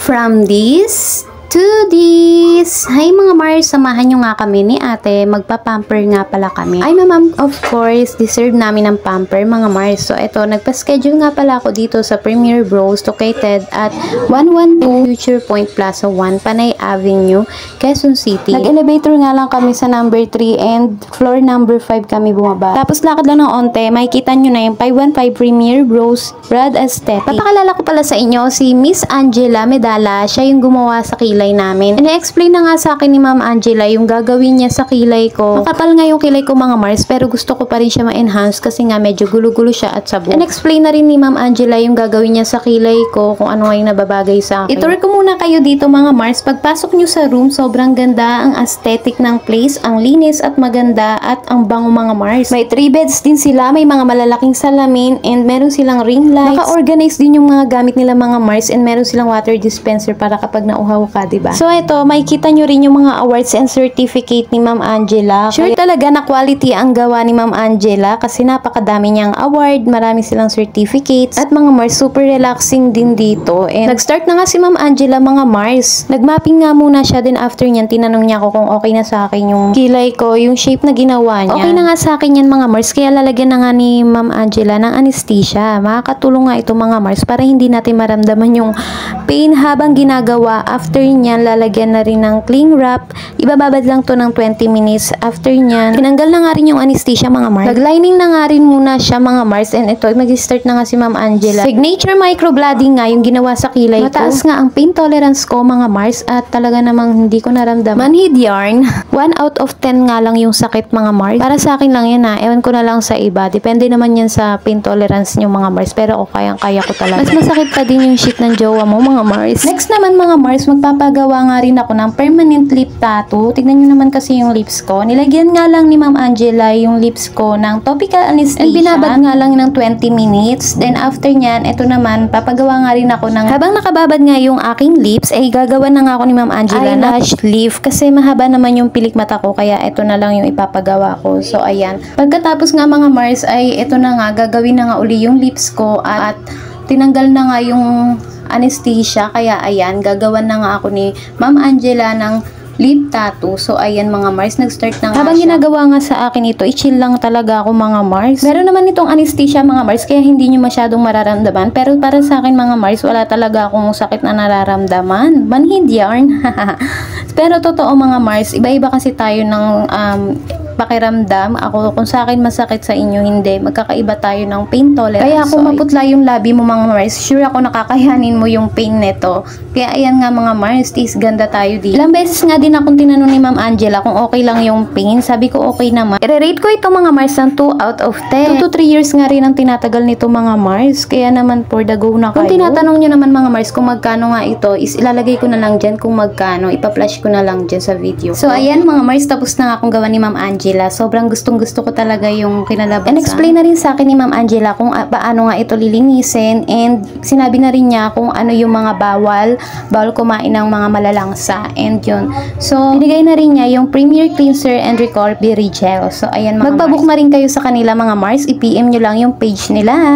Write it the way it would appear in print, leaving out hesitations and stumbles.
From this to this. Hi mga Mars, samahan nyo nga kami ni ate. Magpa-pamper nga pala kami. Ay ma'am, of course, deserve namin ng pamper mga Mars. So eto, nagpa-schedule nga pala ako dito sa Premier Bros located at 112 Future Point Plaza 1, Panay Avenue, Quezon City. Nag-elevator nga lang kami sa number 3 and floor number 5 kami bumaba. Tapos lakad lang ng onte, makikita nyo na yung 515 Premier Bros Brad Aesthetic. Papakalala ko pala sa inyo si Miss Angela Medala. Siya yung gumawa sa kilay namin. And-explain na nga sa akin ni Ma'am Angela yung gagawin niya sa kilay ko. Makapal nga yung kilay ko mga Mars, pero gusto ko pa rin siya ma-enhance kasi nga medyo gulo-gulo siya at sabog. And-explain na rin ni Ma'am Angela yung gagawin niya sa kilay ko, kung ano nga yung nababagay sa akin. Itour ko muna kayo dito mga Mars. Pagpasok nyo sa room, sobrang ganda ang aesthetic ng place, ang linis at maganda at ang bango mga Mars. May 3 beds din sila, may mga malalaking salamin and meron silang ring lights. Naka-organize din yung mga gamit nila mga Mars and meron silang water dispenser para kapag nauhaw ka, diba? So ito, makikita nyo rin yung mga awards and certificate ni Ma'am Angela. Sure talaga na quality ang gawa ni Ma'am Angela kasi napakadami niyang award, marami silang certificates at mga Mars, super relaxing din dito. And nag-start na nga si Ma'am Angela mga Mars. Nag-mapping nga muna siya, din after niyan tinanong niya ako kung okay na sa akin yung kilay ko, yung shape na ginawa niya. Okay na nga sa akin yan mga Mars, kaya lalagyan na nga ni Ma'am Angela ng anesthesia. Makakatulong nga ito mga Mars para hindi natin maramdaman yung pain habang ginagawa. After niyan, lalagyan na rin ng cling wrap. Ibababad lang to ng 20 minutes. After niyan, tinanggal na nga rin yung anesthesia mga Mars. Nag-lining na nga rin muna siya mga Mars. And ito, mag-start na nga si Ma'am Angela. Signature microblading nga yung ginawa sa kilay ko. Mataas nga ang pain tolerance ko mga Mars at talaga namang hindi ko naramdaman. Manhid yarn. 1 out of 10 nga lang yung sakit mga Mars. Para sa akin lang yan ha. Ewan ko na lang sa iba. Depende naman yan sa pain tolerance nyo mga Mars. Pero o kayang-kaya ko talaga. Mas masakit pa din yung shit ng jowa mo mga Mars. Next naman mga Mars, magpapagawa nga rin ako ng permanent lip tattoo. Tignan nyo naman kasi yung lips ko. Nilagyan nga lang ni Ma'am Angela yung lips ko ng topical anesthesia. And binabad nga lang ng 20 minutes. Then after nyan, ito naman, papagawa nga rin ako ng, habang nakababad nga yung aking lips, ay gagawa na nga ako ni Ma'am Angela eyelash lift. Kasi mahaba naman yung pilik mata ko, kaya ito na lang yung ipapagawa ko. So ayan. Pagkatapos nga mga Mars, ay ito na nga, gagawin na nga uli yung lips ko at tinanggal na nga yung anesthesia, kaya ayan, gagawan na nga ako ni Ma'am Angela ng lip tattoo. So ayan mga Mars, nag-start na nga habang siya. Ginagawa nga sa akin ito, i-chill lang talaga ako mga Mars. Meron naman itong anesthesia mga Mars, kaya hindi nyo masyadong mararamdaman. Pero para sa akin mga Mars, wala talaga akong sakit na nararamdaman. Manhid yarn. Pero totoo mga Mars, iba-iba kasi tayo ng pakiramdam. Ako, kung sa akin masakit, sa inyo hindi. Magkakaiba tayo ng pain tolerance. Kaya kung maputla yung labi mo mga Mars, sure ako nakakayanin mo yung pain neto. Kaya ayan nga mga Mars, tis ganda tayo dito. Ilang beses nga din akong tinanong ni Ma'am Angela kung okay lang yung pain. Sabi ko okay naman. I-rate ko ito mga Mars ng 2 out of 10. 2 to 3 years nga rin ang tinatagal nito mga Mars. Kaya naman for the go na kayo. Kung tinatanong nyo naman mga Mars kung magkano nga ito, is ilalagay ko na lang dyan kung magkano. Ipa-flash ko na lang dyan sa video. So ayan mga Mars, tapos na nga akong gawa ni Ma'am Angela. Sobrang gustong-gusto ko talaga yung kinalabasan. And explain na rin sa akin ni Ma'am Angela kung paano nga ito lilinisin, and sinabi na rin niya kung ano yung mga bawal kumain ng mga malalangsa, and yun. So, binigay na rin niya yung Premier Cleanser and Recall Berry Gel. So, ayan mga Magpabook na rin kayo sa kanila mga Mars. I-PM nyo lang yung page nila.